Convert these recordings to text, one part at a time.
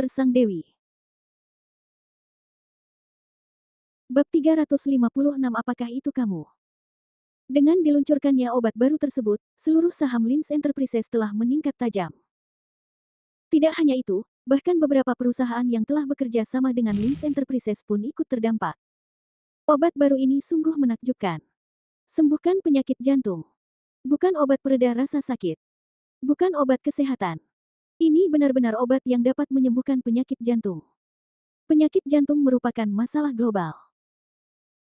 Karakter Sang Dewi. Bab 356 Apakah itu kamu? Dengan diluncurkannya obat baru tersebut, seluruh saham Lins Enterprises telah meningkat tajam. Tidak hanya itu, bahkan beberapa perusahaan yang telah bekerja sama dengan Lins Enterprises pun ikut terdampak. Obat baru ini sungguh menakjubkan. Sembuhkan penyakit jantung. Bukan obat pereda rasa sakit. Bukan obat kesehatan. Ini benar-benar obat yang dapat menyembuhkan penyakit jantung. Penyakit jantung merupakan masalah global.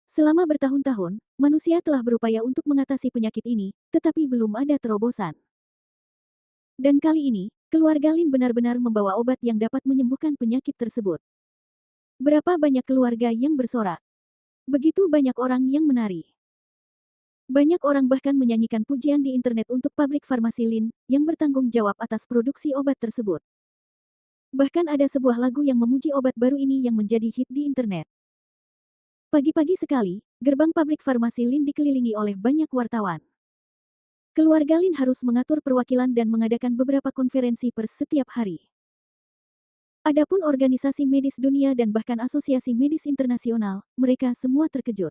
Selama bertahun-tahun, manusia telah berupaya untuk mengatasi penyakit ini, tetapi belum ada terobosan. Dan kali ini, keluarga Lin benar-benar membawa obat yang dapat menyembuhkan penyakit tersebut. Berapa banyak keluarga yang bersorak? Begitu banyak orang yang menari. Banyak orang bahkan menyanyikan pujian di internet untuk pabrik farmasi Lin, yang bertanggung jawab atas produksi obat tersebut. Bahkan ada sebuah lagu yang memuji obat baru ini yang menjadi hit di internet. Pagi-pagi sekali, gerbang pabrik farmasi Lin dikelilingi oleh banyak wartawan. Keluarga Lin harus mengatur perwakilan dan mengadakan beberapa konferensi pers setiap hari. Adapun organisasi medis dunia dan bahkan asosiasi medis internasional, mereka semua terkejut.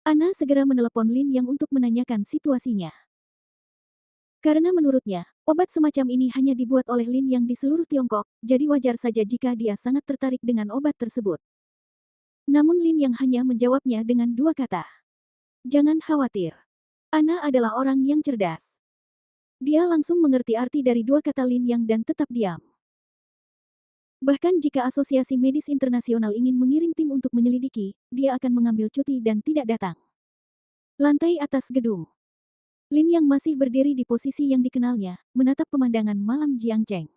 Ana segera menelepon Lin Yang untuk menanyakan situasinya. Karena menurutnya, obat semacam ini hanya dibuat oleh Lin Yang di seluruh Tiongkok, jadi wajar saja jika dia sangat tertarik dengan obat tersebut. Namun Lin Yang hanya menjawabnya dengan dua kata. Jangan khawatir. Ana adalah orang yang cerdas. Dia langsung mengerti arti dari dua kata Lin Yang dan tetap diam. Bahkan jika Asosiasi Medis Internasional ingin mengirim tim untuk menyelidiki, dia akan mengambil cuti dan tidak datang. Lantai atas gedung. Lin Yang masih berdiri di posisi yang dikenalnya, menatap pemandangan malam Jiangcheng.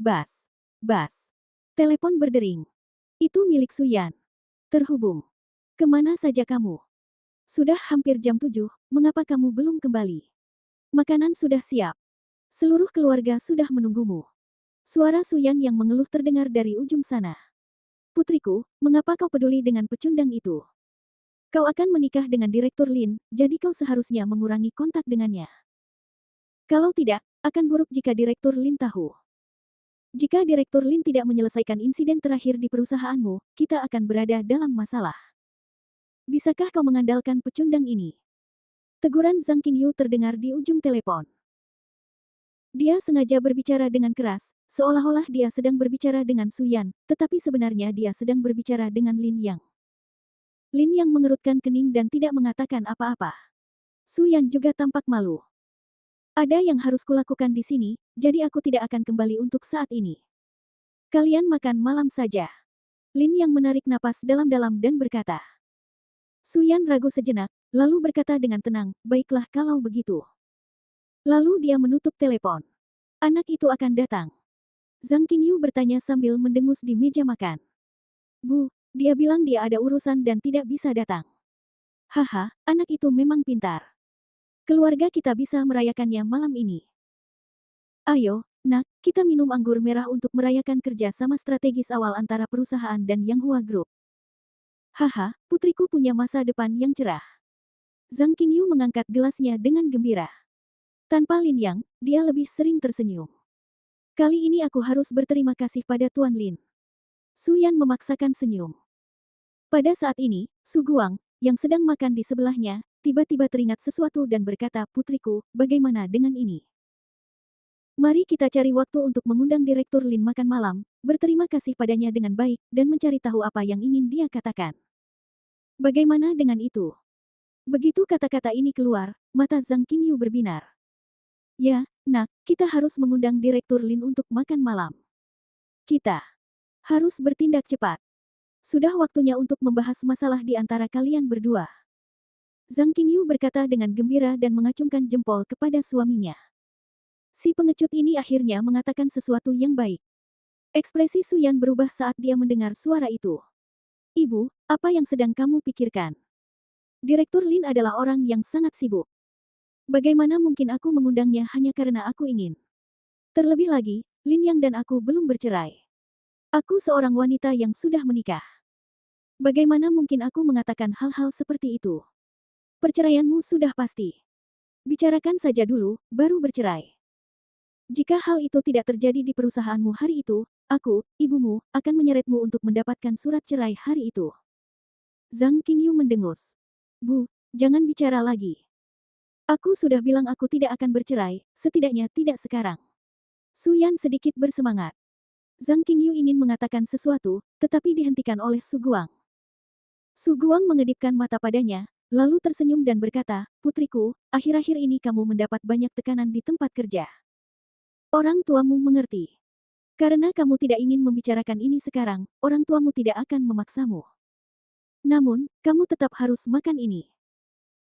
Bas. Bas. Telepon berdering. Itu milik Suyan. Terhubung. Kemana saja kamu? Sudah hampir jam 7, mengapa kamu belum kembali? Makanan sudah siap. Seluruh keluarga sudah menunggumu. Suara Suyan yang mengeluh terdengar dari ujung sana. Putriku, mengapa kau peduli dengan pecundang itu? Kau akan menikah dengan Direktur Lin, jadi kau seharusnya mengurangi kontak dengannya. Kalau tidak, akan buruk jika Direktur Lin tahu. Jika Direktur Lin tidak menyelesaikan insiden terakhir di perusahaanmu, kita akan berada dalam masalah. Bisakah kau mengandalkan pecundang ini? Teguran Zhang Qingyu terdengar di ujung telepon. Dia sengaja berbicara dengan keras, seolah-olah dia sedang berbicara dengan Suyan, tetapi sebenarnya dia sedang berbicara dengan Lin Yang. Lin Yang mengerutkan kening dan tidak mengatakan apa-apa. Suyan juga tampak malu. Ada yang harus kulakukan di sini, jadi aku tidak akan kembali untuk saat ini. Kalian makan malam saja. Lin Yang menarik napas dalam-dalam dan berkata. Suyan ragu sejenak, lalu berkata dengan tenang, baiklah kalau begitu. Lalu dia menutup telepon. Anak itu akan datang. Zhang Qingyu bertanya sambil mendengus di meja makan. Bu, dia bilang dia ada urusan dan tidak bisa datang. Haha, anak itu memang pintar. Keluarga kita bisa merayakannya malam ini. Ayo, nak, kita minum anggur merah untuk merayakan kerja sama strategis awal antara perusahaan dan Yanghua Group. Haha, putriku punya masa depan yang cerah. Zhang Qingyu mengangkat gelasnya dengan gembira. Tanpa Lin Yang, dia lebih sering tersenyum. Kali ini aku harus berterima kasih pada Tuan Lin. Suyan memaksakan senyum. Pada saat ini, Su Guang, yang sedang makan di sebelahnya, tiba-tiba teringat sesuatu dan berkata, putriku, bagaimana dengan ini? Mari kita cari waktu untuk mengundang Direktur Lin makan malam, berterima kasih padanya dengan baik, dan mencari tahu apa yang ingin dia katakan. Bagaimana dengan itu? Begitu kata-kata ini keluar, mata Zhang Qingyu berbinar. Ya, nak, kita harus mengundang Direktur Lin untuk makan malam. Kita harus bertindak cepat. Sudah waktunya untuk membahas masalah di antara kalian berdua. Zhang Qingyu berkata dengan gembira dan mengacungkan jempol kepada suaminya. Si pengecut ini akhirnya mengatakan sesuatu yang baik. Ekspresi Suyan berubah saat dia mendengar suara itu. Ibu, apa yang sedang kamu pikirkan? Direktur Lin adalah orang yang sangat sibuk. Bagaimana mungkin aku mengundangnya hanya karena aku ingin? Terlebih lagi, Lin Yang dan aku belum bercerai. Aku seorang wanita yang sudah menikah. Bagaimana mungkin aku mengatakan hal-hal seperti itu? Perceraianmu sudah pasti. Bicarakan saja dulu, baru bercerai. Jika hal itu tidak terjadi di perusahaanmu hari itu, aku, ibumu, akan menyeretmu untuk mendapatkan surat cerai hari itu. Zhang Qingyu mendengus. Bu, jangan bicara lagi. Aku sudah bilang aku tidak akan bercerai, setidaknya tidak sekarang. Su Yan sedikit bersemangat. Zhang Qingyu ingin mengatakan sesuatu, tetapi dihentikan oleh Su Guang. Su Guang mengedipkan mata padanya, lalu tersenyum dan berkata, "Putriku, akhir-akhir ini kamu mendapat banyak tekanan di tempat kerja. Orang tuamu mengerti. Karena kamu tidak ingin membicarakan ini sekarang, orang tuamu tidak akan memaksamu. Namun, kamu tetap harus makan ini.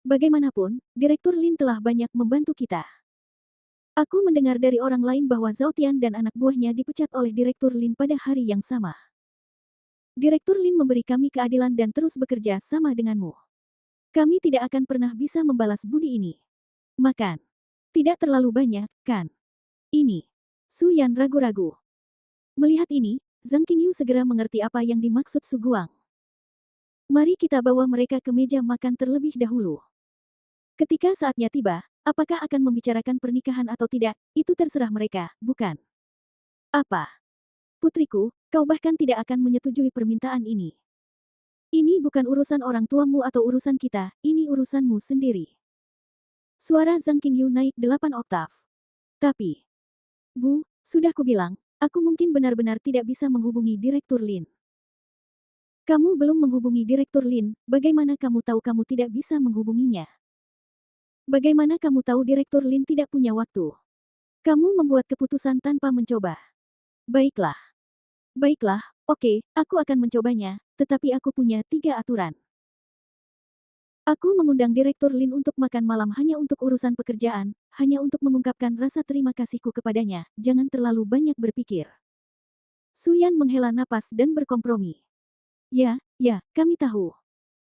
Bagaimanapun, Direktur Lin telah banyak membantu kita. Aku mendengar dari orang lain bahwa Zhao Tian dan anak buahnya dipecat oleh Direktur Lin pada hari yang sama. Direktur Lin memberi kami keadilan dan terus bekerja sama denganmu. Kami tidak akan pernah bisa membalas budi ini. Makan. Tidak terlalu banyak, kan? Ini." Su Yan ragu-ragu. Melihat ini, Zhang Qingyu segera mengerti apa yang dimaksud Su Guang. Mari kita bawa mereka ke meja makan terlebih dahulu. Ketika saatnya tiba, apakah akan membicarakan pernikahan atau tidak, itu terserah mereka, bukan? Apa? Putriku, kau bahkan tidak akan menyetujui permintaan ini. Ini bukan urusan orang tuamu atau urusan kita, ini urusanmu sendiri. Suara Zhang Qingyu naik 8 oktav. Tapi, Bu, sudah kubilang, aku mungkin benar-benar tidak bisa menghubungi Direktur Lin. Kamu belum menghubungi Direktur Lin, bagaimana kamu tahu kamu tidak bisa menghubunginya? Bagaimana kamu tahu Direktur Lin tidak punya waktu? Kamu membuat keputusan tanpa mencoba. Baiklah. Baiklah, oke, aku akan mencobanya, tetapi aku punya 3 aturan. Aku mengundang Direktur Lin untuk makan malam hanya untuk urusan pekerjaan, hanya untuk mengungkapkan rasa terima kasihku kepadanya, jangan terlalu banyak berpikir. Su Yan menghela napas dan berkompromi. Ya, kami tahu.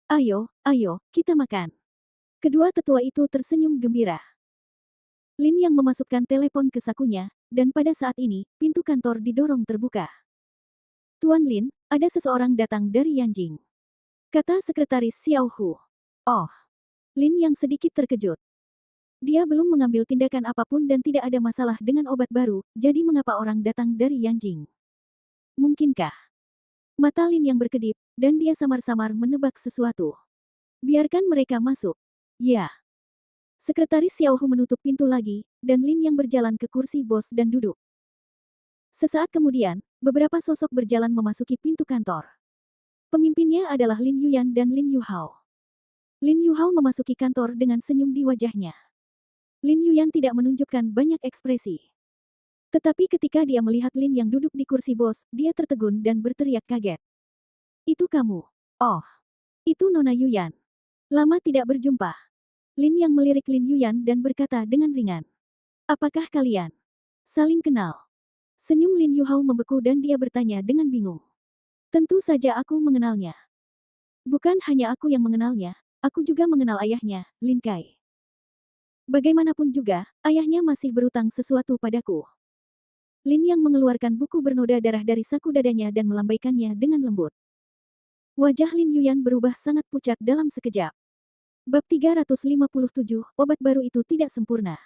Ayo, kita makan. Kedua tetua itu tersenyum gembira. Lin yang memasukkan telepon ke sakunya, dan pada saat ini, pintu kantor didorong terbuka. Tuan Lin, ada seseorang datang dari Yanjing. Kata sekretaris Xiao Hu. Oh. Lin yang sedikit terkejut. Dia belum mengambil tindakan apapun dan tidak ada masalah dengan obat baru, jadi mengapa orang datang dari Yanjing? Mungkinkah? Mata Lin yang berkedip, dan dia samar-samar menebak sesuatu. Biarkan mereka masuk. Ya. Sekretaris Xiao Hu menutup pintu lagi, dan Lin yang berjalan ke kursi bos dan duduk. Sesaat kemudian, beberapa sosok berjalan memasuki pintu kantor. Pemimpinnya adalah Lin Yuyan dan Lin Yuhao. Lin Yuhao memasuki kantor dengan senyum di wajahnya. Lin Yuyan tidak menunjukkan banyak ekspresi. Tetapi ketika dia melihat Lin yang duduk di kursi bos, dia tertegun dan berteriak kaget. "Itu kamu? Oh, itu Nona Yuyan. Lama tidak berjumpa." Lin yang melirik Lin Yuyan dan berkata dengan ringan. "Apakah kalian saling kenal?" Senyum Lin Yuhao membeku dan dia bertanya dengan bingung. "Tentu saja aku mengenalnya. Bukan hanya aku yang mengenalnya, aku juga mengenal ayahnya, Lin Kai. Bagaimanapun juga, ayahnya masih berutang sesuatu padaku." Lin yang mengeluarkan buku bernoda darah dari saku dadanya dan melambaikannya dengan lembut. Wajah Lin Yuyan berubah sangat pucat dalam sekejap. Bab 357, obat baru itu tidak sempurna.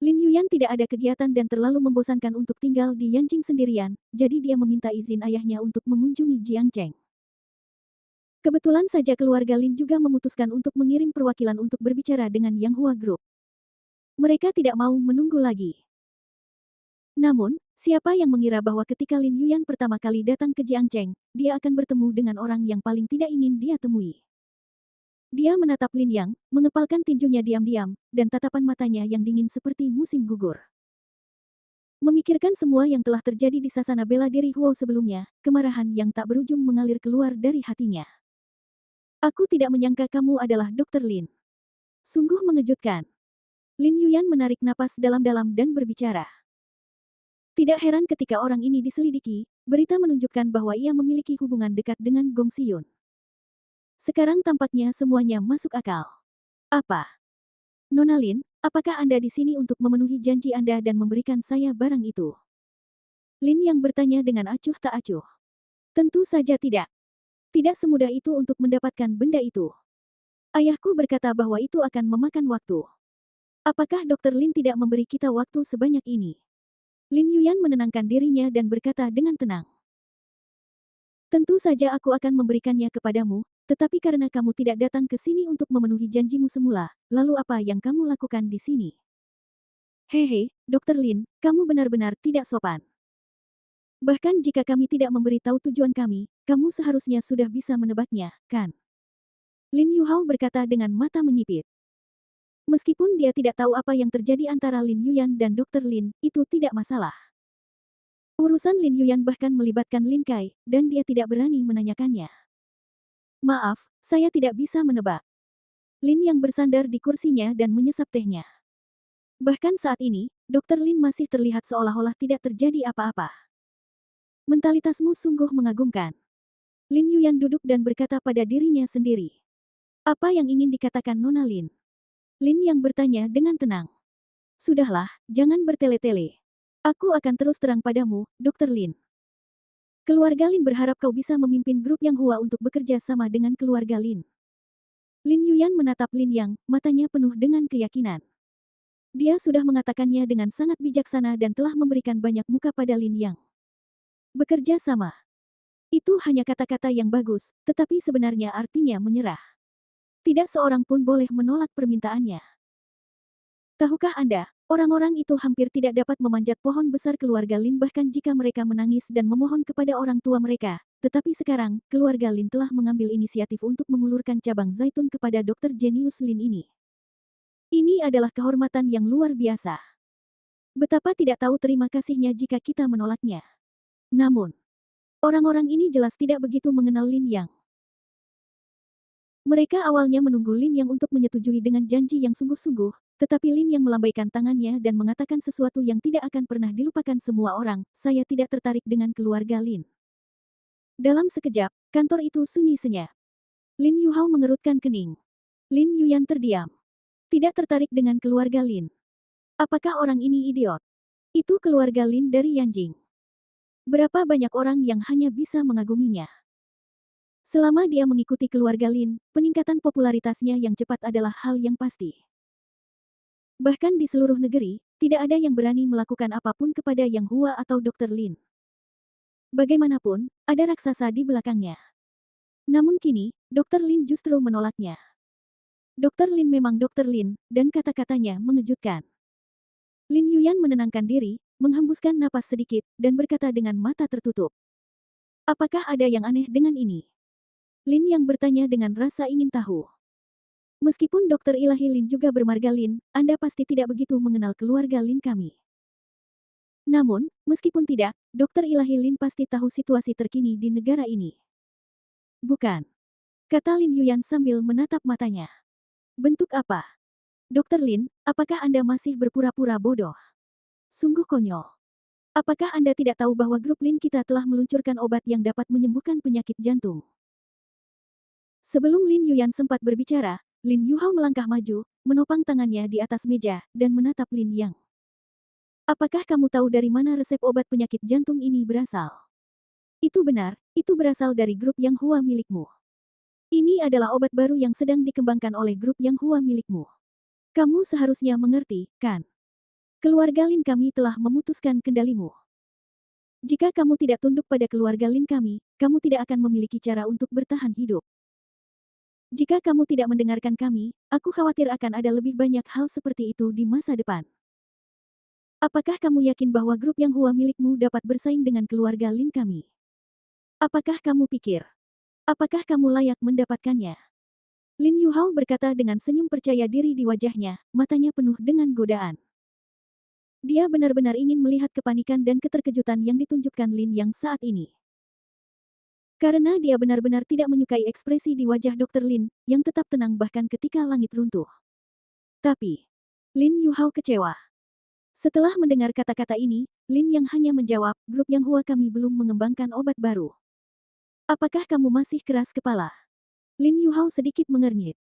Lin Yuyan tidak ada kegiatan dan terlalu membosankan untuk tinggal di Yanjing sendirian, jadi dia meminta izin ayahnya untuk mengunjungi Jiang Cheng. Kebetulan saja keluarga Lin juga memutuskan untuk mengirim perwakilan untuk berbicara dengan Yang Hua Group. Mereka tidak mau menunggu lagi. Namun, siapa yang mengira bahwa ketika Lin Yuyan pertama kali datang ke Jiang Cheng, dia akan bertemu dengan orang yang paling tidak ingin dia temui. Dia menatap Lin Yang, mengepalkan tinjunya diam-diam, dan tatapan matanya yang dingin seperti musim gugur. Memikirkan semua yang telah terjadi di sasana bela diri Huo sebelumnya, kemarahan yang tak berujung mengalir keluar dari hatinya. "Aku tidak menyangka kamu adalah Dr. Lin. Sungguh mengejutkan." Lin Yuyan menarik napas dalam-dalam dan berbicara. Tidak heran ketika orang ini diselidiki, berita menunjukkan bahwa ia memiliki hubungan dekat dengan Gong Xiyun. Sekarang tampaknya semuanya masuk akal. "Apa? Nona Lin, apakah Anda di sini untuk memenuhi janji Anda dan memberikan saya barang itu?" Lin yang bertanya dengan acuh tak acuh. "Tentu saja tidak. Tidak semudah itu untuk mendapatkan benda itu. Ayahku berkata bahwa itu akan memakan waktu. Apakah Dr. Lin tidak memberi kita waktu sebanyak ini?" Lin Yuyan menenangkan dirinya dan berkata dengan tenang. Tentu saja aku akan memberikannya kepadamu, tetapi karena kamu tidak datang ke sini untuk memenuhi janjimu semula, lalu apa yang kamu lakukan di sini? Hehe, Dr. Lin, kamu benar-benar tidak sopan. Bahkan jika kami tidak memberitahu tujuan kami, kamu seharusnya sudah bisa menebaknya, kan? Lin Yuhao berkata dengan mata menyipit. Meskipun dia tidak tahu apa yang terjadi antara Lin Yuyan dan Dr. Lin, itu tidak masalah. Urusan Lin Yuyan bahkan melibatkan Lin Kai, dan dia tidak berani menanyakannya. Maaf, saya tidak bisa menebak. Lin yang bersandar di kursinya dan menyesap tehnya. Bahkan saat ini, Dr. Lin masih terlihat seolah-olah tidak terjadi apa-apa. Mentalitasmu sungguh mengagumkan. Lin Yuyan duduk dan berkata pada dirinya sendiri. Apa yang ingin dikatakan Nona Lin? Lin yang bertanya dengan tenang. Sudahlah, jangan bertele-tele. Aku akan terus terang padamu, Dr. Lin. Keluarga Lin berharap kau bisa memimpin grup Yang Hua untuk bekerja sama dengan keluarga Lin. Lin Yuyan menatap Lin Yang, matanya penuh dengan keyakinan. Dia sudah mengatakannya dengan sangat bijaksana dan telah memberikan banyak muka pada Lin Yang. Bekerja sama. Itu hanya kata-kata yang bagus, tetapi sebenarnya artinya menyerah. Tidak seorang pun boleh menolak permintaannya. Tahukah Anda, orang-orang itu hampir tidak dapat memanjat pohon besar keluarga Lin bahkan jika mereka menangis dan memohon kepada orang tua mereka. Tetapi sekarang, keluarga Lin telah mengambil inisiatif untuk mengulurkan cabang zaitun kepada Dr. Jenius Lin ini. Ini adalah kehormatan yang luar biasa. Betapa tidak tahu terima kasihnya jika kita menolaknya. Namun, orang-orang ini jelas tidak begitu mengenal Lin Yang. Mereka awalnya menunggu Lin Yang untuk menyetujui dengan janji yang sungguh-sungguh, tetapi Lin Yang melambaikan tangannya dan mengatakan sesuatu yang tidak akan pernah dilupakan semua orang, saya tidak tertarik dengan keluarga Lin. Dalam sekejap, kantor itu sunyi senyap. Lin Yuhao mengerutkan kening. Lin Yuyan terdiam. Tidak tertarik dengan keluarga Lin. Apakah orang ini idiot? Itu keluarga Lin dari Yanjing. Berapa banyak orang yang hanya bisa mengaguminya? Selama dia mengikuti keluarga Lin, peningkatan popularitasnya yang cepat adalah hal yang pasti. Bahkan di seluruh negeri, tidak ada yang berani melakukan apapun kepada Yang Hua atau Dr. Lin. Bagaimanapun, ada raksasa di belakangnya. Namun kini, Dr. Lin justru menolaknya. Dr. Lin memang Dr. Lin, dan kata-katanya mengejutkan. Lin Yuyan menenangkan diri, menghembuskan napas sedikit, dan berkata dengan mata tertutup. Apakah ada yang aneh dengan ini? Lin yang bertanya dengan rasa ingin tahu. Meskipun Dokter Ilahi Lin juga bermarga Lin, Anda pasti tidak begitu mengenal keluarga Lin kami. Namun, meskipun tidak, Dokter Ilahi Lin pasti tahu situasi terkini di negara ini. Bukan. Kata Lin Yuyan sambil menatap matanya. Bentuk apa? Dokter Lin, apakah Anda masih berpura-pura bodoh? Sungguh konyol. Apakah Anda tidak tahu bahwa grup Lin kita telah meluncurkan obat yang dapat menyembuhkan penyakit jantung? Sebelum Lin Yuyan sempat berbicara, Lin Yuhao melangkah maju, menopang tangannya di atas meja, dan menatap Lin Yang. Apakah kamu tahu dari mana resep obat penyakit jantung ini berasal? Itu benar, itu berasal dari grup Yang Hua milikmu. Ini adalah obat baru yang sedang dikembangkan oleh grup Yang Hua milikmu. Kamu seharusnya mengerti, kan? Keluarga Lin kami telah memutuskan kendalimu. Jika kamu tidak tunduk pada keluarga Lin kami, kamu tidak akan memiliki cara untuk bertahan hidup. Jika kamu tidak mendengarkan kami, aku khawatir akan ada lebih banyak hal seperti itu di masa depan. Apakah kamu yakin bahwa grup Yang Hua milikmu dapat bersaing dengan keluarga Lin kami? Apakah kamu pikir? Apakah kamu layak mendapatkannya? Lin Yuhao berkata dengan senyum percaya diri di wajahnya, matanya penuh dengan godaan. Dia benar-benar ingin melihat kepanikan dan keterkejutan yang ditunjukkan Lin Yang saat ini. Karena dia benar-benar tidak menyukai ekspresi di wajah Dr. Lin, yang tetap tenang bahkan ketika langit runtuh. Tapi, Lin Yuhao kecewa. Setelah mendengar kata-kata ini, Lin Yang hanya menjawab, grup Yang Hua kami belum mengembangkan obat baru. Apakah kamu masih keras kepala? Lin Yuhao sedikit mengernyit.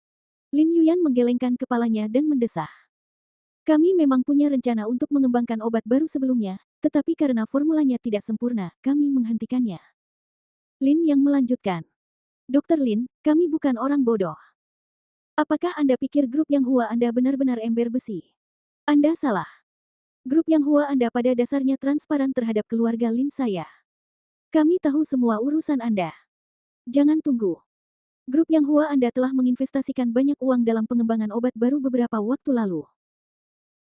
Lin Yuyan menggelengkan kepalanya dan mendesah. Kami memang punya rencana untuk mengembangkan obat baru sebelumnya, tetapi karena formulanya tidak sempurna, kami menghentikannya. Lin yang melanjutkan. Dokter Lin, kami bukan orang bodoh. Apakah Anda pikir grup Yang Hua Anda benar-benar ember besi? Anda salah. Grup Yang Hua Anda pada dasarnya transparan terhadap keluarga Lin saya. Kami tahu semua urusan Anda. Jangan tunggu. Grup Yang Hua Anda telah menginvestasikan banyak uang dalam pengembangan obat baru beberapa waktu lalu.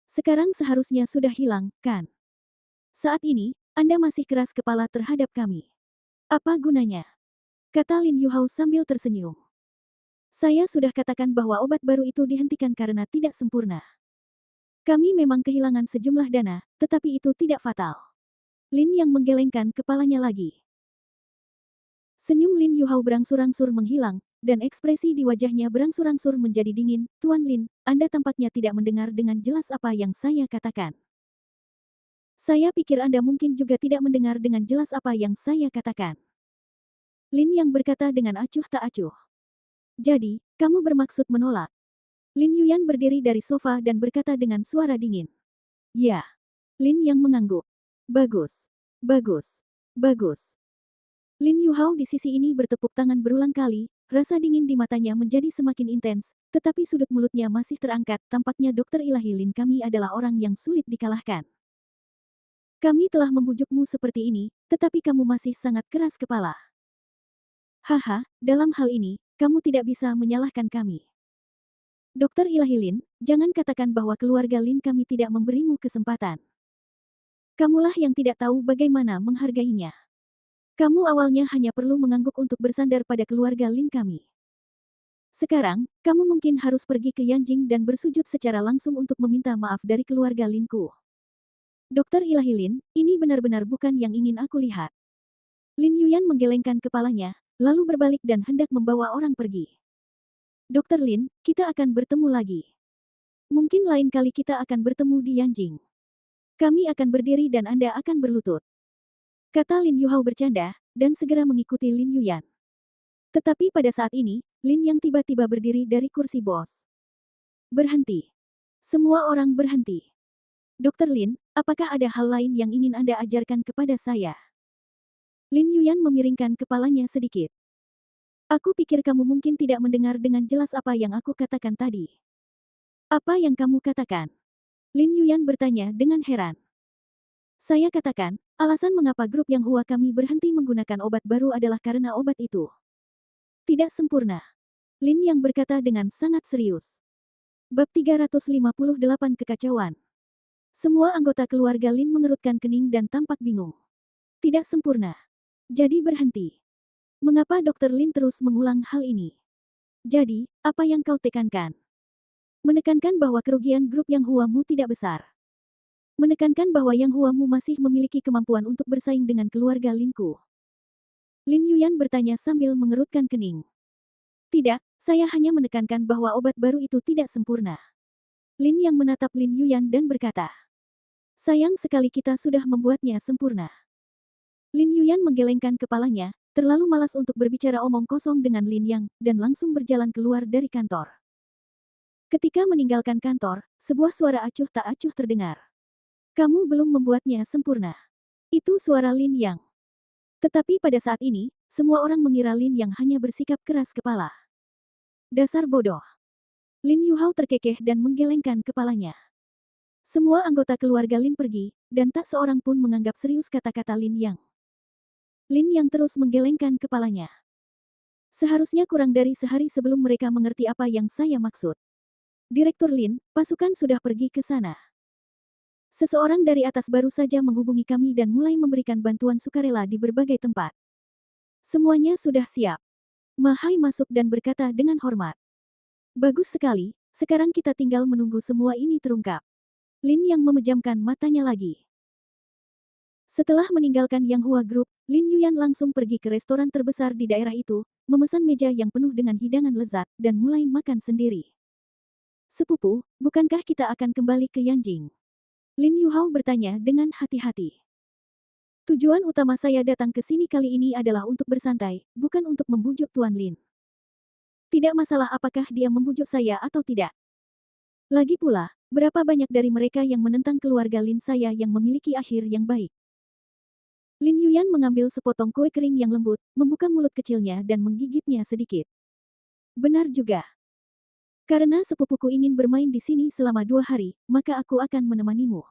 Sekarang seharusnya sudah hilang, kan? Saat ini, Anda masih keras kepala terhadap kami. Apa gunanya? Kata Lin Yuhao sambil tersenyum. Saya sudah katakan bahwa obat baru itu dihentikan karena tidak sempurna. Kami memang kehilangan sejumlah dana, tetapi itu tidak fatal. Lin yang menggelengkan kepalanya lagi. Senyum Lin Yuhao berangsur-angsur menghilang, dan ekspresi di wajahnya berangsur-angsur menjadi dingin. Tuan Lin, Anda tampaknya tidak mendengar dengan jelas apa yang saya katakan. Saya pikir Anda mungkin juga tidak mendengar dengan jelas apa yang saya katakan. Lin yang berkata dengan acuh tak acuh. Jadi, kamu bermaksud menolak? Lin Yuyan berdiri dari sofa dan berkata dengan suara dingin. Ya. Lin yang mengangguk. Bagus. Bagus. Bagus. Lin Yuhao di sisi ini bertepuk tangan berulang kali, rasa dingin di matanya menjadi semakin intens, tetapi sudut mulutnya masih terangkat. Tampaknya Dokter Ilahi Lin kami adalah orang yang sulit dikalahkan. Kami telah membujukmu seperti ini, tetapi kamu masih sangat keras kepala. Haha, dalam hal ini, kamu tidak bisa menyalahkan kami. Dokter Ilahi Lin, jangan katakan bahwa keluarga Lin kami tidak memberimu kesempatan. Kamulah yang tidak tahu bagaimana menghargainya. Kamu awalnya hanya perlu mengangguk untuk bersandar pada keluarga Lin kami. Sekarang, kamu mungkin harus pergi ke Yanjing dan bersujud secara langsung untuk meminta maaf dari keluarga Linku. Dokter Ilahi Lin, ini benar-benar bukan yang ingin aku lihat. Lin Yuyan menggelengkan kepalanya, lalu berbalik dan hendak membawa orang pergi. Dokter Lin, kita akan bertemu lagi. Mungkin lain kali kita akan bertemu di Yanjing. Kami akan berdiri dan Anda akan berlutut. Kata Lin Yuhao bercanda, dan segera mengikuti Lin Yuyan. Tetapi pada saat ini, Lin yang tiba-tiba berdiri dari kursi bos. Berhenti. Semua orang berhenti. Dokter Lin, apakah ada hal lain yang ingin Anda ajarkan kepada saya? Lin Yuyan memiringkan kepalanya sedikit. Aku pikir kamu mungkin tidak mendengar dengan jelas apa yang aku katakan tadi. Apa yang kamu katakan? Lin Yuyan bertanya dengan heran. Saya katakan, alasan mengapa grup Yang Hua kami berhenti menggunakan obat baru adalah karena obat itu tidak sempurna. Lin yang berkata dengan sangat serius. Bab 358 Kekacauan. Semua anggota keluarga Lin mengerutkan kening dan tampak bingung. Tidak sempurna. Jadi berhenti. Mengapa Dokter Lin terus mengulang hal ini? Jadi, apa yang kau tekankan? Menekankan bahwa kerugian grup Yang Hua-mu tidak besar. Menekankan bahwa Yang Hua-mu masih memiliki kemampuan untuk bersaing dengan keluarga Linku. Lin Yuyan bertanya sambil mengerutkan kening. Tidak, saya hanya menekankan bahwa obat baru itu tidak sempurna. Lin yang menatap Lin Yuyan dan berkata. Sayang sekali kita sudah membuatnya sempurna. Lin Yuyan menggelengkan kepalanya, terlalu malas untuk berbicara omong kosong dengan Lin Yang, dan langsung berjalan keluar dari kantor. Ketika meninggalkan kantor, sebuah suara acuh tak acuh terdengar. Kamu belum membuatnya sempurna. Itu suara Lin Yang. Tetapi pada saat ini, semua orang mengira Lin Yang hanya bersikap keras kepala. Dasar bodoh. Lin Yuhao terkekeh dan menggelengkan kepalanya. Semua anggota keluarga Lin pergi, dan tak seorang pun menganggap serius kata-kata Lin Yang. Lin Yang terus menggelengkan kepalanya. Seharusnya kurang dari sehari sebelum mereka mengerti apa yang saya maksud. Direktur Lin, pasukan sudah pergi ke sana. Seseorang dari atas baru saja menghubungi kami dan mulai memberikan bantuan sukarela di berbagai tempat. Semuanya sudah siap. Mahai masuk dan berkata dengan hormat. Bagus sekali, sekarang kita tinggal menunggu semua ini terungkap. Lin yang memejamkan matanya lagi. Setelah meninggalkan Yang Hua Group, Lin Yuyan langsung pergi ke restoran terbesar di daerah itu, memesan meja yang penuh dengan hidangan lezat, dan mulai makan sendiri. Sepupu, bukankah kita akan kembali ke Yanjing? Lin Yuhao bertanya dengan hati-hati. Tujuan utama saya datang ke sini kali ini adalah untuk bersantai, bukan untuk membujuk Tuan Lin. Tidak masalah apakah dia membujuk saya atau tidak. Lagi pula, berapa banyak dari mereka yang menentang keluarga Lin saya yang memiliki akhir yang baik. Lin Yuyan mengambil sepotong kue kering yang lembut, membuka mulut kecilnya dan menggigitnya sedikit. Benar juga. Karena sepupuku ingin bermain di sini selama 2 hari, maka aku akan menemanimu.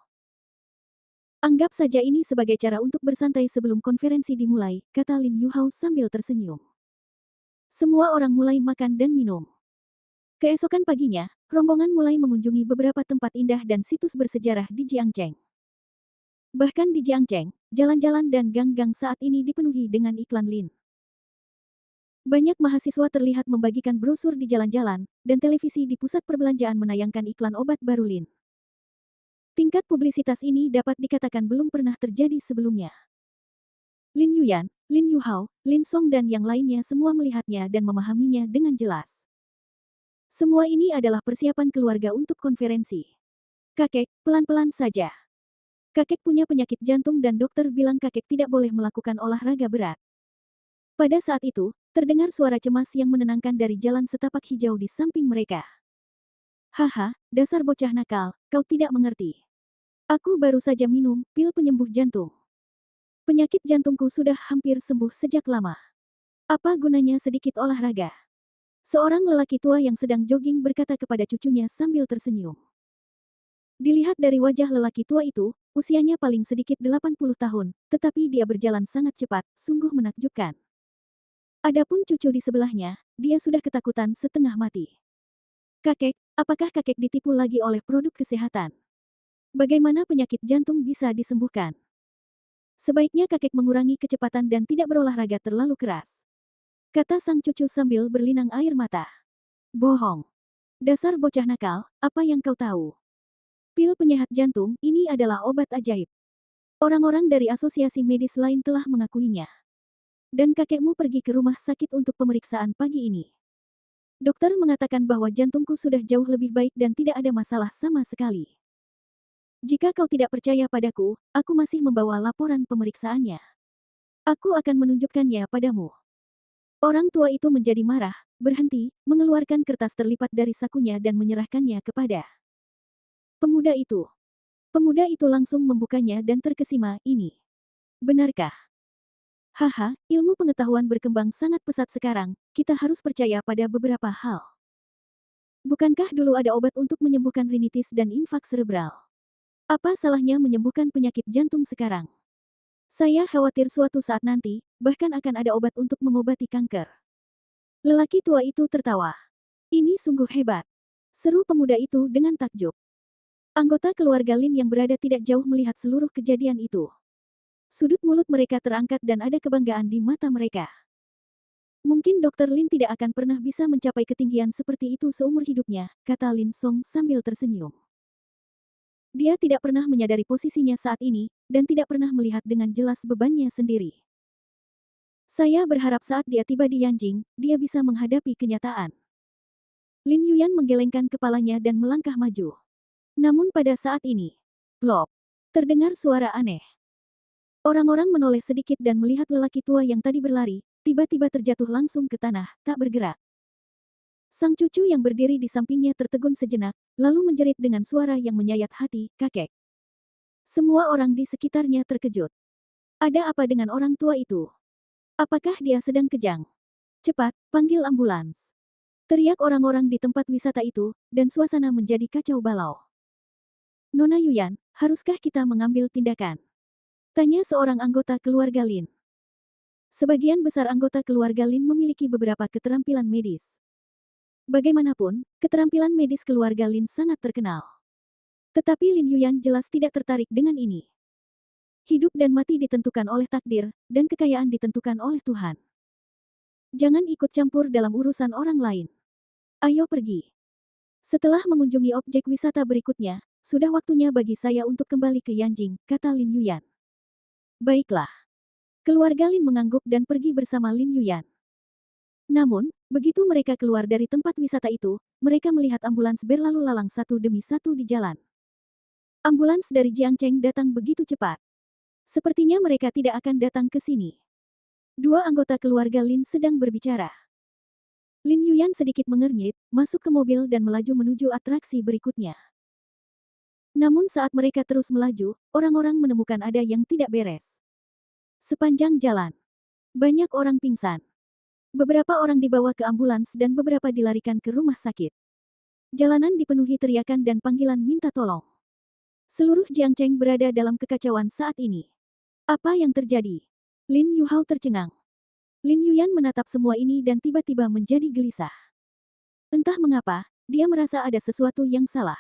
Anggap saja ini sebagai cara untuk bersantai sebelum konferensi dimulai, kata Lin Yuhao sambil tersenyum. Semua orang mulai makan dan minum. Keesokan paginya, rombongan mulai mengunjungi beberapa tempat indah dan situs bersejarah di Jiangcheng. Bahkan di Jiangcheng, jalan-jalan dan gang-gang saat ini dipenuhi dengan iklan Lin. Banyak mahasiswa terlihat membagikan brosur di jalan-jalan, dan televisi di pusat perbelanjaan menayangkan iklan obat baru Lin. Tingkat publisitas ini dapat dikatakan belum pernah terjadi sebelumnya. Lin Yuyan, Lin Yuhao, Lin Song dan yang lainnya semua melihatnya dan memahaminya dengan jelas. Semua ini adalah persiapan keluarga untuk konferensi. Kakek, pelan-pelan saja. Kakek punya penyakit jantung dan dokter bilang kakek tidak boleh melakukan olahraga berat. Pada saat itu, terdengar suara cemas yang menenangkan dari jalan setapak hijau di samping mereka. Haha, dasar bocah nakal, kau tidak mengerti. Aku baru saja minum pil penyembuh jantung. Penyakit jantungku sudah hampir sembuh sejak lama. Apa gunanya sedikit olahraga? Seorang lelaki tua yang sedang jogging berkata kepada cucunya sambil tersenyum. Dilihat dari wajah lelaki tua itu, usianya paling sedikit 80 tahun, tetapi dia berjalan sangat cepat, sungguh menakjubkan. Adapun cucu di sebelahnya, dia sudah ketakutan setengah mati. Kakek, apakah kakek ditipu lagi oleh produk kesehatan? Bagaimana penyakit jantung bisa disembuhkan? Sebaiknya kakek mengurangi kecepatan dan tidak berolahraga terlalu keras. Kata sang cucu sambil berlinang air mata. Bohong. Dasar bocah nakal, apa yang kau tahu? Pil penyehat jantung, ini adalah obat ajaib. Orang-orang dari asosiasi medis lain telah mengakuinya. Dan kakekmu pergi ke rumah sakit untuk pemeriksaan pagi ini. Dokter mengatakan bahwa jantungku sudah jauh lebih baik dan tidak ada masalah sama sekali. Jika kau tidak percaya padaku, aku masih membawa laporan pemeriksaannya. Aku akan menunjukkannya padamu. Orang tua itu menjadi marah, berhenti, mengeluarkan kertas terlipat dari sakunya dan menyerahkannya kepada pemuda itu. Pemuda itu langsung membukanya dan terkesima, ini. Benarkah? Haha, ilmu pengetahuan berkembang sangat pesat sekarang, kita harus percaya pada beberapa hal. Bukankah dulu ada obat untuk menyembuhkan rinitis dan infak serebral? Apa salahnya menyembuhkan penyakit jantung sekarang? Saya khawatir suatu saat nanti, bahkan akan ada obat untuk mengobati kanker. Lelaki tua itu tertawa. Ini sungguh hebat. Seru pemuda itu dengan takjub. Anggota keluarga Lin yang berada tidak jauh melihat seluruh kejadian itu. Sudut mulut mereka terangkat dan ada kebanggaan di mata mereka. Mungkin Dr. Lin tidak akan pernah bisa mencapai ketinggian seperti itu seumur hidupnya, kata Lin Song sambil tersenyum. Dia tidak pernah menyadari posisinya saat ini, dan tidak pernah melihat dengan jelas bebannya sendiri. Saya berharap saat dia tiba di Yanjing, dia bisa menghadapi kenyataan. Lin Yuyan menggelengkan kepalanya dan melangkah maju. Namun pada saat ini, plop, terdengar suara aneh. Orang-orang menoleh sedikit dan melihat lelaki tua yang tadi berlari, tiba-tiba terjatuh langsung ke tanah, tak bergerak. Sang cucu yang berdiri di sampingnya tertegun sejenak, lalu menjerit dengan suara yang menyayat hati, kakek. Semua orang di sekitarnya terkejut. Ada apa dengan orang tua itu? Apakah dia sedang kejang? Cepat, panggil ambulans. Teriak orang-orang di tempat wisata itu, dan suasana menjadi kacau balau. Nona Yuyan, haruskah kita mengambil tindakan? Tanya seorang anggota keluarga Lin. Sebagian besar anggota keluarga Lin memiliki beberapa keterampilan medis. Bagaimanapun, keterampilan medis keluarga Lin sangat terkenal. Tetapi Lin Yuyan jelas tidak tertarik dengan ini. Hidup dan mati ditentukan oleh takdir, dan kekayaan ditentukan oleh Tuhan. Jangan ikut campur dalam urusan orang lain. Ayo pergi. Setelah mengunjungi objek wisata berikutnya, sudah waktunya bagi saya untuk kembali ke Yanjing, kata Lin Yuyan. Baiklah. Keluarga Lin mengangguk dan pergi bersama Lin Yuyan. Namun, begitu mereka keluar dari tempat wisata itu, mereka melihat ambulans berlalu lalang satu demi satu di jalan. Ambulans dari Jiangcheng datang begitu cepat. Sepertinya mereka tidak akan datang ke sini. Dua anggota keluarga Lin sedang berbicara. Lin Yuyan sedikit mengernyit, masuk ke mobil dan melaju menuju atraksi berikutnya. Namun saat mereka terus melaju, orang-orang menemukan ada yang tidak beres. Sepanjang jalan, banyak orang pingsan. Beberapa orang dibawa ke ambulans dan beberapa dilarikan ke rumah sakit. Jalanan dipenuhi teriakan dan panggilan minta tolong. Seluruh Jiangcheng berada dalam kekacauan saat ini. Apa yang terjadi? Lin Yuhao tercengang. Lin Yuyan menatap semua ini dan tiba-tiba menjadi gelisah. Entah mengapa, dia merasa ada sesuatu yang salah.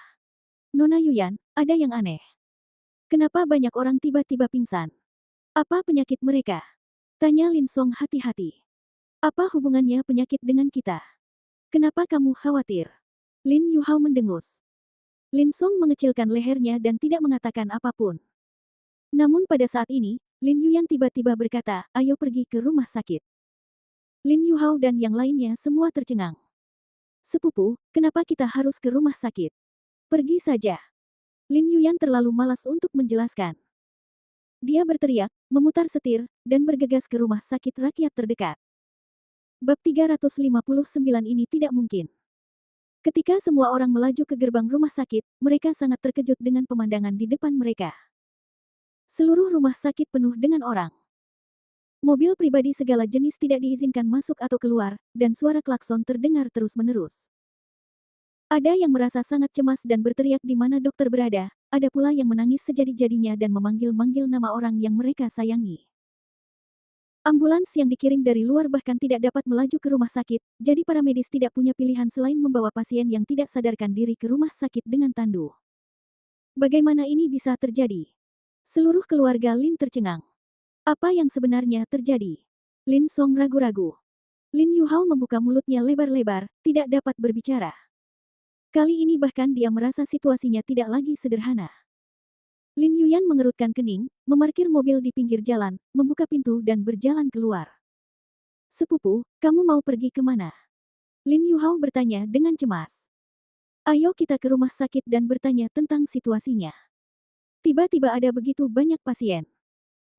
Nona Yuyan, ada yang aneh. Kenapa banyak orang tiba-tiba pingsan? Apa penyakit mereka? Tanya Lin Song hati-hati. Apa hubungannya penyakit dengan kita? Kenapa kamu khawatir? Lin Yuhao mendengus. Lin Song mengecilkan lehernya dan tidak mengatakan apapun. Namun pada saat ini, Lin Yuyan tiba-tiba berkata, ayo pergi ke rumah sakit. Lin Yuhao dan yang lainnya semua tercengang. Sepupu, kenapa kita harus ke rumah sakit? Pergi saja. Lin Yuyan terlalu malas untuk menjelaskan. Dia berteriak, memutar setir, dan bergegas ke rumah sakit rakyat terdekat. Bab 359 ini tidak mungkin. Ketika semua orang melaju ke gerbang rumah sakit, mereka sangat terkejut dengan pemandangan di depan mereka. Seluruh rumah sakit penuh dengan orang. Mobil pribadi segala jenis tidak diizinkan masuk atau keluar, dan suara klakson terdengar terus-menerus. Ada yang merasa sangat cemas dan berteriak di mana dokter berada, ada pula yang menangis sejadi-jadinya dan memanggil-manggil nama orang yang mereka sayangi. Ambulans yang dikirim dari luar bahkan tidak dapat melaju ke rumah sakit, jadi para medis tidak punya pilihan selain membawa pasien yang tidak sadarkan diri ke rumah sakit dengan tandu. Bagaimana ini bisa terjadi? Seluruh keluarga Lin tercengang. Apa yang sebenarnya terjadi? Lin Song ragu-ragu. Lin Yuhao membuka mulutnya lebar-lebar, tidak dapat berbicara. Kali ini bahkan dia merasa situasinya tidak lagi sederhana. Lin Yuyan mengerutkan kening, memarkir mobil di pinggir jalan, membuka pintu dan berjalan keluar. Sepupu, kamu mau pergi kemana? Lin Yuhao bertanya dengan cemas. Ayo kita ke rumah sakit dan bertanya tentang situasinya. Tiba-tiba ada begitu banyak pasien.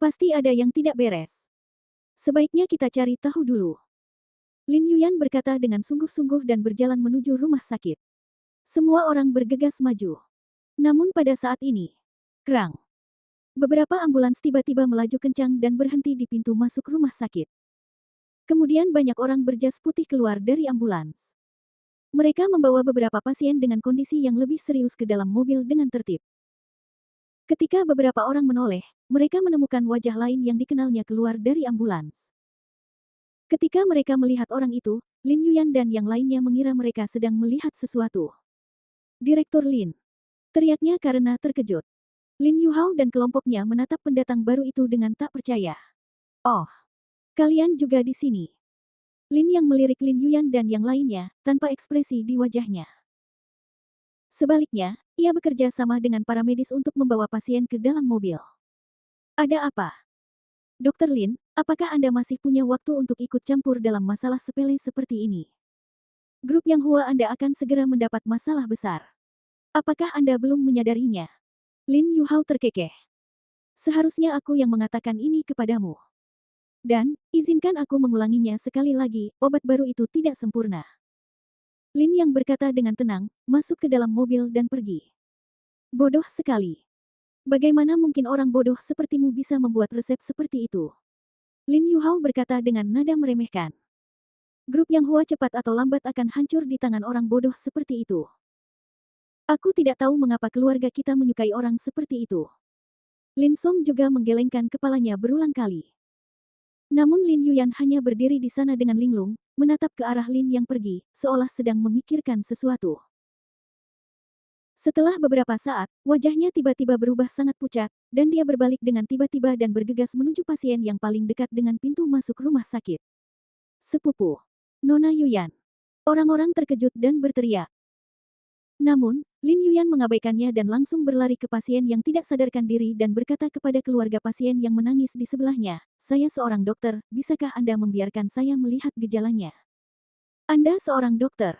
Pasti ada yang tidak beres. Sebaiknya kita cari tahu dulu. Lin Yuyan berkata dengan sungguh-sungguh dan berjalan menuju rumah sakit. Semua orang bergegas maju. Namun pada saat ini, kerang. Beberapa ambulans tiba-tiba melaju kencang dan berhenti di pintu masuk rumah sakit. Kemudian banyak orang berjas putih keluar dari ambulans. Mereka membawa beberapa pasien dengan kondisi yang lebih serius ke dalam mobil dengan tertib. Ketika beberapa orang menoleh, mereka menemukan wajah lain yang dikenalnya keluar dari ambulans. Ketika mereka melihat orang itu, Lin Yuyan dan yang lainnya mengira mereka sedang melihat sesuatu. Direktur Lin. Teriaknya karena terkejut. Lin Yuhao dan kelompoknya menatap pendatang baru itu dengan tak percaya. Oh, kalian juga di sini. Lin yang melirik Lin Yuyan dan yang lainnya, tanpa ekspresi di wajahnya. Sebaliknya, ia bekerja sama dengan para medis untuk membawa pasien ke dalam mobil. Ada apa? Dokter Lin, apakah Anda masih punya waktu untuk ikut campur dalam masalah sepele seperti ini? Grup Yang Hua Anda akan segera mendapat masalah besar. Apakah Anda belum menyadarinya? Lin Yuhao terkekeh. Seharusnya aku yang mengatakan ini kepadamu. Dan, izinkan aku mengulanginya sekali lagi, obat baru itu tidak sempurna. Lin yang berkata dengan tenang, masuk ke dalam mobil dan pergi. Bodoh sekali. Bagaimana mungkin orang bodoh sepertimu bisa membuat resep seperti itu? Lin Yuhao berkata dengan nada meremehkan. Grup Yang Hua cepat atau lambat akan hancur di tangan orang bodoh seperti itu. Aku tidak tahu mengapa keluarga kita menyukai orang seperti itu. Lin Song juga menggelengkan kepalanya berulang kali. Namun Lin Yuyan hanya berdiri di sana dengan linglung, menatap ke arah Lin yang pergi, seolah sedang memikirkan sesuatu. Setelah beberapa saat, wajahnya tiba-tiba berubah sangat pucat, dan dia berbalik dengan tiba-tiba dan bergegas menuju pasien yang paling dekat dengan pintu masuk rumah sakit. Sepupu. Nona Yuyan. Orang-orang terkejut dan berteriak. Namun, Lin Yuyan mengabaikannya dan langsung berlari ke pasien yang tidak sadarkan diri dan berkata kepada keluarga pasien yang menangis di sebelahnya, saya seorang dokter, bisakah Anda membiarkan saya melihat gejalanya? Anda seorang dokter.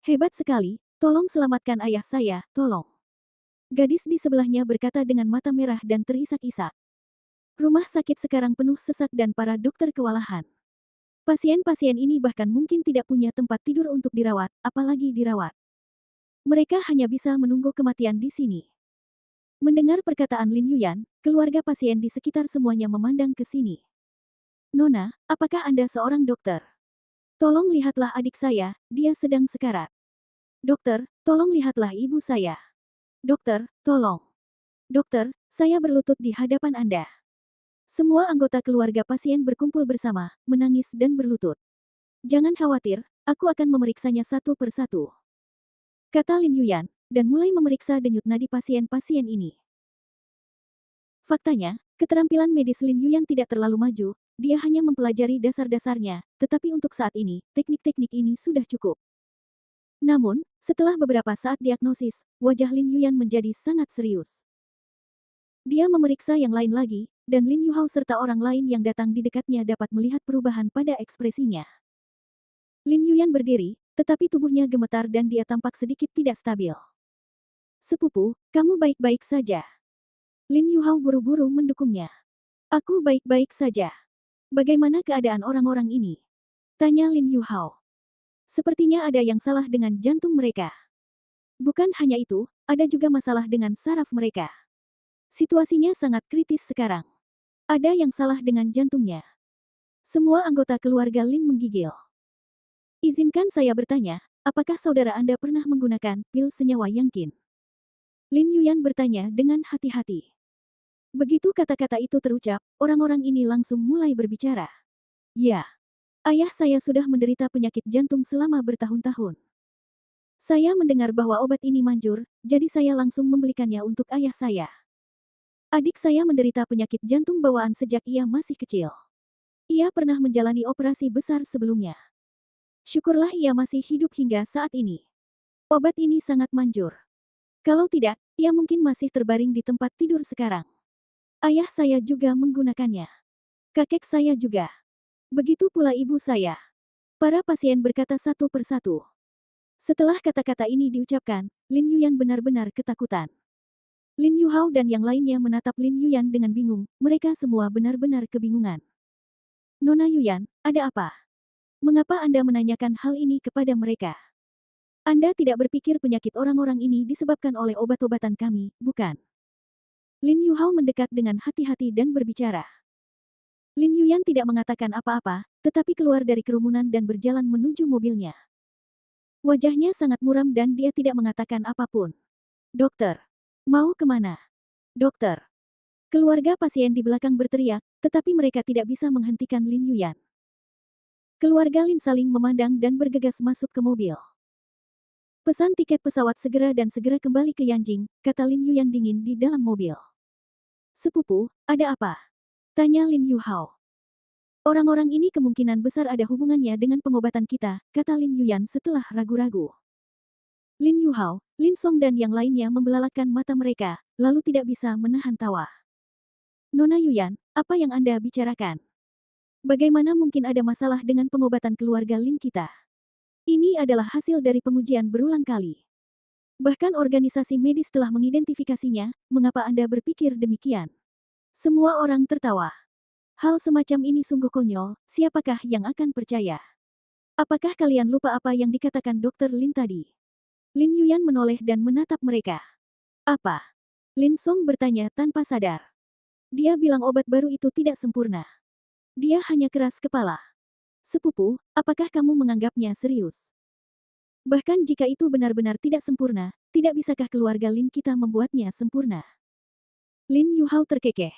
Hebat sekali, tolong selamatkan ayah saya, tolong. Gadis di sebelahnya berkata dengan mata merah dan terisak-isak. Rumah sakit sekarang penuh sesak dan para dokter kewalahan. Pasien-pasien ini bahkan mungkin tidak punya tempat tidur untuk dirawat, apalagi dirawat. Mereka hanya bisa menunggu kematian di sini. Mendengar perkataan Lin Yuyan, keluarga pasien di sekitar semuanya memandang ke sini. Nona, apakah Anda seorang dokter? Tolong lihatlah adik saya, dia sedang sekarat. Dokter, tolong lihatlah ibu saya. Dokter, tolong. Dokter, saya berlutut di hadapan Anda. Semua anggota keluarga pasien berkumpul bersama, menangis dan berlutut. Jangan khawatir, aku akan memeriksanya satu persatu, kata Lin Yuyan, dan mulai memeriksa denyut nadi pasien-pasien ini. Faktanya, keterampilan medis Lin Yuyan tidak terlalu maju, dia hanya mempelajari dasar-dasarnya, tetapi untuk saat ini, teknik-teknik ini sudah cukup. Namun, setelah beberapa saat diagnosis, wajah Lin Yuyan menjadi sangat serius. Dia memeriksa yang lain lagi, dan Lin Yuhao serta orang lain yang datang di dekatnya dapat melihat perubahan pada ekspresinya. Lin Yuyan berdiri, tetapi tubuhnya gemetar dan dia tampak sedikit tidak stabil. Sepupu, kamu baik-baik saja. Lin Yuhao buru-buru mendukungnya. Aku baik-baik saja. Bagaimana keadaan orang-orang ini? Tanya Lin Yuhao. Sepertinya ada yang salah dengan jantung mereka. Bukan hanya itu, ada juga masalah dengan saraf mereka. Situasinya sangat kritis sekarang. Ada yang salah dengan jantungnya. Semua anggota keluarga Lin menggigil. Izinkan saya bertanya, apakah saudara Anda pernah menggunakan pil senyawa Yangqin? Lin Yuyan bertanya dengan hati-hati. Begitu kata-kata itu terucap, orang-orang ini langsung mulai berbicara. Ya, ayah saya sudah menderita penyakit jantung selama bertahun-tahun. Saya mendengar bahwa obat ini manjur, jadi saya langsung membelikannya untuk ayah saya. Adik saya menderita penyakit jantung bawaan sejak ia masih kecil. Ia pernah menjalani operasi besar sebelumnya. Syukurlah ia masih hidup hingga saat ini. Obat ini sangat manjur. Kalau tidak, ia mungkin masih terbaring di tempat tidur sekarang. Ayah saya juga menggunakannya. Kakek saya juga. Begitu pula ibu saya. Para pasien berkata satu persatu. Setelah kata-kata ini diucapkan, Lin Yuyan benar-benar ketakutan. Lin Yuhao dan yang lainnya menatap Lin Yuyan dengan bingung, mereka semua benar-benar kebingungan. Nona Yuyan, ada apa? Mengapa Anda menanyakan hal ini kepada mereka? Anda tidak berpikir penyakit orang-orang ini disebabkan oleh obat-obatan kami, bukan? Lin Yuhao mendekat dengan hati-hati dan berbicara. Lin Yuyan tidak mengatakan apa-apa, tetapi keluar dari kerumunan dan berjalan menuju mobilnya. Wajahnya sangat muram dan dia tidak mengatakan apapun. Dokter, mau kemana? Dokter. Keluarga pasien di belakang berteriak, tetapi mereka tidak bisa menghentikan Lin Yuyan. Keluarga Lin saling memandang dan bergegas masuk ke mobil. Pesan tiket pesawat segera dan segera kembali ke Yanjing, kata Lin Yuyan dingin di dalam mobil. Sepupu, ada apa? Tanya Lin Yuhao. Orang-orang ini kemungkinan besar ada hubungannya dengan pengobatan kita, kata Lin Yuyan setelah ragu-ragu. Lin Yuhao, Lin Song dan yang lainnya membelalakkan mata mereka, lalu tidak bisa menahan tawa. Nona Yuyan, apa yang Anda bicarakan? Bagaimana mungkin ada masalah dengan pengobatan keluarga Lin kita? Ini adalah hasil dari pengujian berulang kali. Bahkan organisasi medis telah mengidentifikasinya, mengapa Anda berpikir demikian? Semua orang tertawa. Hal semacam ini sungguh konyol, siapakah yang akan percaya? Apakah kalian lupa apa yang dikatakan Dr. Lin tadi? Lin Yuyan menoleh dan menatap mereka. Apa? Lin Song bertanya tanpa sadar. Dia bilang obat baru itu tidak sempurna. Dia hanya keras kepala. Sepupu, apakah kamu menganggapnya serius? Bahkan jika itu benar-benar tidak sempurna, tidak bisakah keluarga Lin kita membuatnya sempurna? Lin Yuhao terkekeh.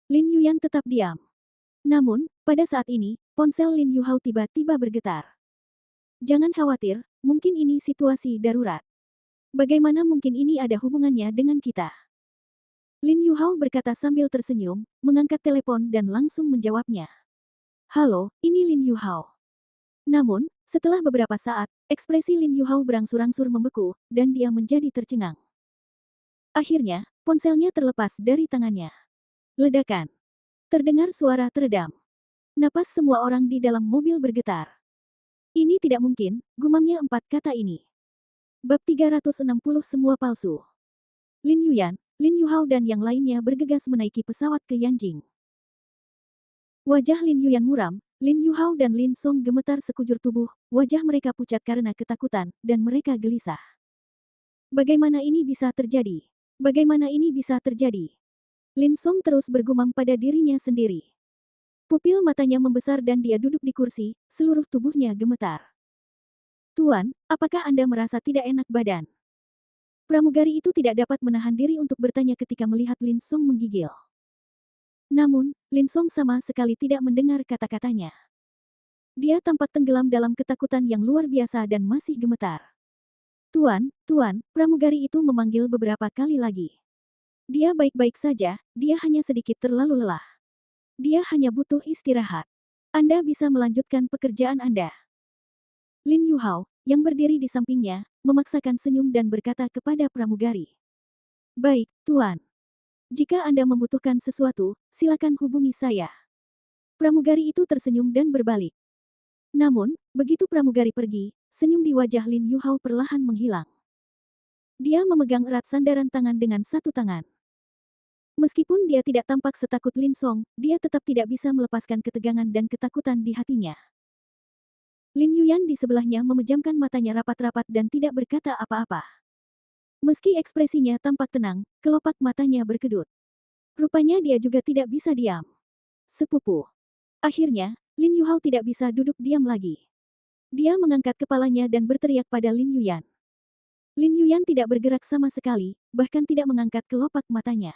Lin Yuyan tetap diam. Namun, pada saat ini, ponsel Lin Yuhao tiba-tiba bergetar. Jangan khawatir, mungkin ini situasi darurat. Bagaimana mungkin ini ada hubungannya dengan kita? Lin Yuhao berkata sambil tersenyum, mengangkat telepon dan langsung menjawabnya. Halo, ini Lin Yuhao. Namun, setelah beberapa saat, ekspresi Lin Yuhao berangsur-angsur membeku, dan dia menjadi tercengang. Akhirnya, ponselnya terlepas dari tangannya. Ledakan. Terdengar suara teredam. Napas semua orang di dalam mobil bergetar. Ini tidak mungkin, gumamnya empat kata ini. Bab 360 semua palsu. Lin Yuyan, Lin Yuhao dan yang lainnya bergegas menaiki pesawat ke Yanjing. Wajah Lin Yuyan muram, Lin Yuhao dan Lin Song gemetar sekujur tubuh, wajah mereka pucat karena ketakutan, dan mereka gelisah. Bagaimana ini bisa terjadi? Bagaimana ini bisa terjadi? Lin Song terus bergumam pada dirinya sendiri. Pupil matanya membesar dan dia duduk di kursi, seluruh tubuhnya gemetar. Tuan, apakah Anda merasa tidak enak badan? Pramugari itu tidak dapat menahan diri untuk bertanya ketika melihat Lin Song menggigil. Namun, Lin Song sama sekali tidak mendengar kata-katanya. Dia tampak tenggelam dalam ketakutan yang luar biasa dan masih gemetar. Tuan, pramugari itu memanggil beberapa kali lagi. Dia baik-baik saja, dia hanya sedikit terlalu lelah. Dia hanya butuh istirahat. Anda bisa melanjutkan pekerjaan Anda. Lin Yuhao, yang berdiri di sampingnya, memaksakan senyum dan berkata kepada pramugari. Baik, Tuan. Jika Anda membutuhkan sesuatu, silakan hubungi saya. Pramugari itu tersenyum dan berbalik. Namun, begitu pramugari pergi, senyum di wajah Lin Yuhao perlahan menghilang. Dia memegang erat sandaran tangan dengan satu tangan. Meskipun dia tidak tampak setakut Lin Song, dia tetap tidak bisa melepaskan ketegangan dan ketakutan di hatinya. Lin Yuyan di sebelahnya memejamkan matanya rapat-rapat dan tidak berkata apa-apa. Meski ekspresinya tampak tenang, kelopak matanya berkedut. Rupanya dia juga tidak bisa diam. Sepupu. Akhirnya, Lin Yuhao tidak bisa duduk diam lagi. Dia mengangkat kepalanya dan berteriak pada Lin Yuyan. Lin Yuyan tidak bergerak sama sekali, bahkan tidak mengangkat kelopak matanya.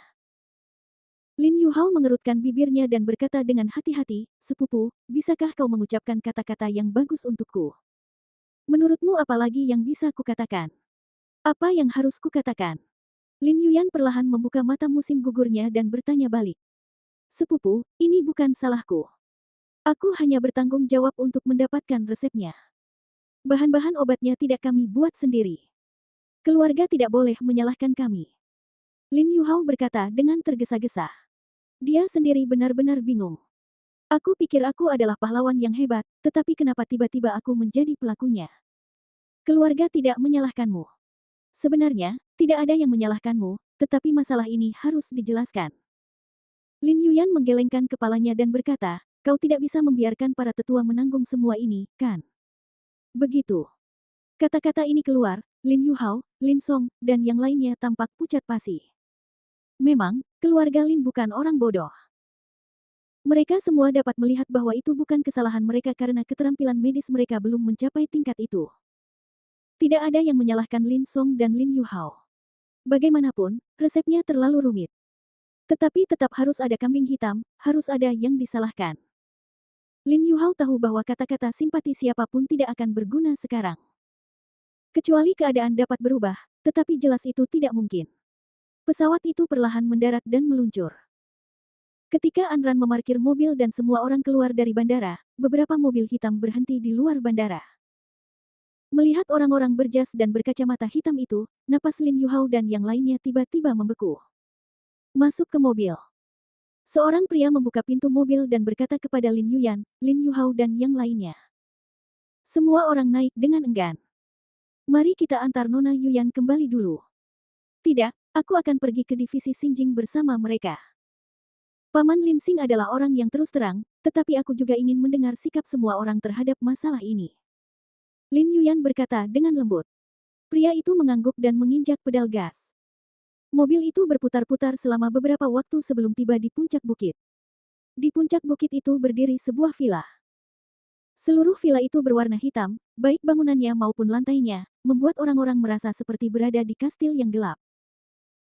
Lin Yuhao mengerutkan bibirnya dan berkata dengan hati-hati, "Sepupu, bisakah kau mengucapkan kata-kata yang bagus untukku? Menurutmu apa lagi yang bisa kukatakan? Apa yang harus kukatakan?" Lin Yuyan perlahan membuka mata musim gugurnya dan bertanya balik. "Sepupu, ini bukan salahku. Aku hanya bertanggung jawab untuk mendapatkan resepnya. Bahan-bahan obatnya tidak kami buat sendiri. Keluarga tidak boleh menyalahkan kami." Lin Yuhao berkata dengan tergesa-gesa. Dia sendiri benar-benar bingung. Aku pikir aku adalah pahlawan yang hebat, tetapi kenapa tiba-tiba aku menjadi pelakunya? Keluarga tidak menyalahkanmu. Sebenarnya, tidak ada yang menyalahkanmu, tetapi masalah ini harus dijelaskan. Lin Yuyan menggelengkan kepalanya dan berkata, kau tidak bisa membiarkan para tetua menanggung semua ini, kan? Begitu. Kata-kata ini keluar, Lin Yuhao, Lin Song, dan yang lainnya tampak pucat pasi. Memang, keluarga Lin bukan orang bodoh. Mereka semua dapat melihat bahwa itu bukan kesalahan mereka karena keterampilan medis mereka belum mencapai tingkat itu. Tidak ada yang menyalahkan Lin Song dan Lin Yuhao. Bagaimanapun, resepnya terlalu rumit. Tetapi tetap harus ada kambing hitam, harus ada yang disalahkan. Lin Yuhao tahu bahwa kata-kata simpati siapapun tidak akan berguna sekarang. Kecuali keadaan dapat berubah, tetapi jelas itu tidak mungkin. Pesawat itu perlahan mendarat dan meluncur. Ketika Anran memarkir mobil dan semua orang keluar dari bandara, beberapa mobil hitam berhenti di luar bandara. Melihat orang-orang berjas dan berkacamata hitam itu, napas Lin Yuhao dan yang lainnya tiba-tiba membeku. Masuk ke mobil. Seorang pria membuka pintu mobil dan berkata kepada Lin Yuyan, Lin Yuhao dan yang lainnya. Semua orang naik dengan enggan. Mari kita antar Nona Yuyan kembali dulu. Tidak, aku akan pergi ke divisi Xinjing bersama mereka. Paman Lin Xing adalah orang yang terus terang, tetapi aku juga ingin mendengar sikap semua orang terhadap masalah ini. Lin Yuyan berkata dengan lembut. Pria itu mengangguk dan menginjak pedal gas. Mobil itu berputar-putar selama beberapa waktu sebelum tiba di puncak bukit. Di puncak bukit itu berdiri sebuah villa. Seluruh villa itu berwarna hitam, baik bangunannya maupun lantainya, membuat orang-orang merasa seperti berada di kastil yang gelap.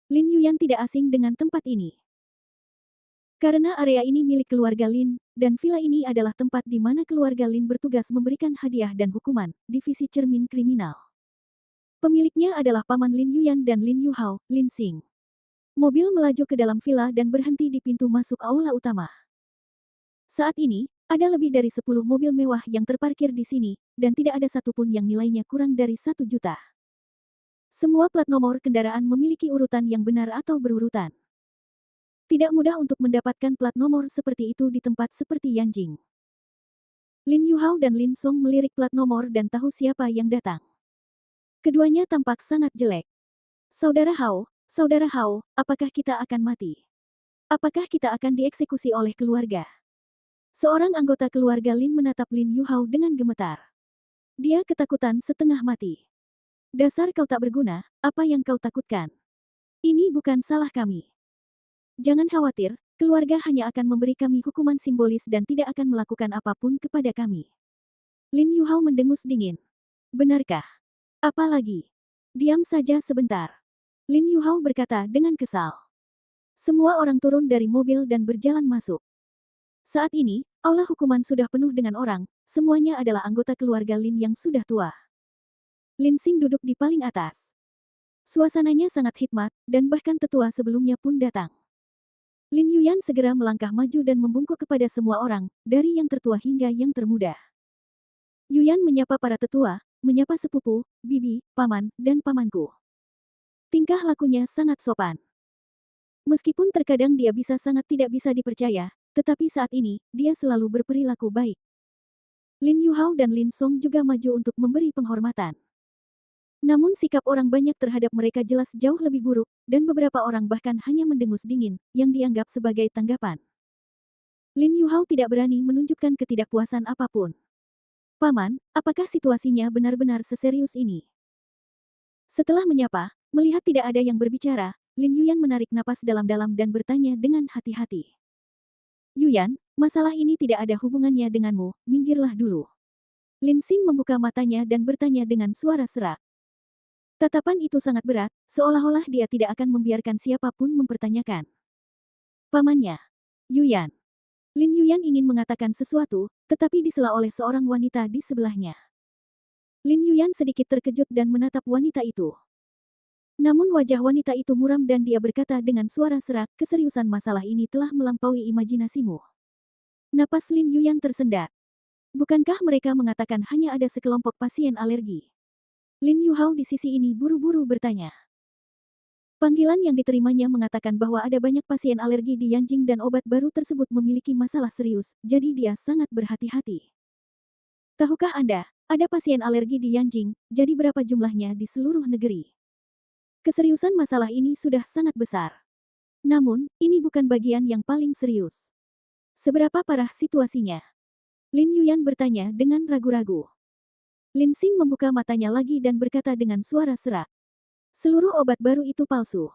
Lin Yuyan tidak asing dengan tempat ini. Karena area ini milik keluarga Lin, dan villa ini adalah tempat di mana keluarga Lin bertugas memberikan hadiah dan hukuman, divisi cermin kriminal. Pemiliknya adalah Paman Lin Yuyan dan Lin Yuhao, Lin Xing. Mobil melaju ke dalam villa dan berhenti di pintu masuk aula utama. Saat ini, ada lebih dari 10 mobil mewah yang terparkir di sini, dan tidak ada satupun yang nilainya kurang dari 1 juta. Semua plat nomor kendaraan memiliki urutan yang benar atau berurutan. Tidak mudah untuk mendapatkan plat nomor seperti itu di tempat seperti Yanjing. Lin Yuhao dan Lin Song melirik plat nomor dan tahu siapa yang datang. Keduanya tampak sangat jelek. Saudara Hao, apakah kita akan mati? Apakah kita akan dieksekusi oleh keluarga? Seorang anggota keluarga Lin menatap Lin Yuhao dengan gemetar. Dia ketakutan setengah mati. Dasar kau tak berguna, apa yang kau takutkan? Ini bukan salah kami. Jangan khawatir, keluarga hanya akan memberi kami hukuman simbolis dan tidak akan melakukan apapun kepada kami. Lin Yuhao mendengus dingin. Benarkah? Apa lagi? Diam saja sebentar. Lin Yuhao berkata dengan kesal. Semua orang turun dari mobil dan berjalan masuk. Saat ini, aula hukuman sudah penuh dengan orang, semuanya adalah anggota keluarga Lin yang sudah tua. Lin Xing duduk di paling atas. Suasananya sangat khidmat, dan bahkan tetua sebelumnya pun datang. Lin Yuyan segera melangkah maju dan membungkuk kepada semua orang, dari yang tertua hingga yang termuda. Yuyan menyapa para tetua, menyapa sepupu, bibi, paman, dan pamanku. Tingkah lakunya sangat sopan. Meskipun terkadang dia bisa sangat tidak bisa dipercaya, tetapi saat ini, dia selalu berperilaku baik. Lin Yuhao dan Lin Song juga maju untuk memberi penghormatan. Namun sikap orang banyak terhadap mereka jelas jauh lebih buruk, dan beberapa orang bahkan hanya mendengus dingin, yang dianggap sebagai tanggapan. Lin Yuhao tidak berani menunjukkan ketidakpuasan apapun. Paman, apakah situasinya benar-benar seserius ini? Setelah menyapa, melihat tidak ada yang berbicara, Lin Yuyan menarik napas dalam-dalam dan bertanya dengan hati-hati. Yuyan, masalah ini tidak ada hubungannya denganmu, minggirlah dulu. Lin Xing membuka matanya dan bertanya dengan suara serak. Tatapan itu sangat berat, seolah-olah dia tidak akan membiarkan siapapun mempertanyakan. Pamannya, Yuyan. Lin Yuyan ingin mengatakan sesuatu, tetapi disela oleh seorang wanita di sebelahnya. Lin Yuyan sedikit terkejut dan menatap wanita itu. Namun wajah wanita itu muram dan dia berkata dengan suara serak, keseriusan masalah ini telah melampaui imajinasimu. Napas Lin Yuyan tersendat. Bukankah mereka mengatakan hanya ada sekelompok pasien alergi? Lin Yuhao di sisi ini buru-buru bertanya. Panggilan yang diterimanya mengatakan bahwa ada banyak pasien alergi di Yanjing dan obat baru tersebut memiliki masalah serius, jadi dia sangat berhati-hati. Tahukah Anda, ada pasien alergi di Yanjing, jadi berapa jumlahnya di seluruh negeri? Keseriusan masalah ini sudah sangat besar. Namun, ini bukan bagian yang paling serius. Seberapa parah situasinya? Lin Yuyan bertanya dengan ragu-ragu. Lin Xing membuka matanya lagi dan berkata dengan suara serak. Seluruh obat baru itu palsu.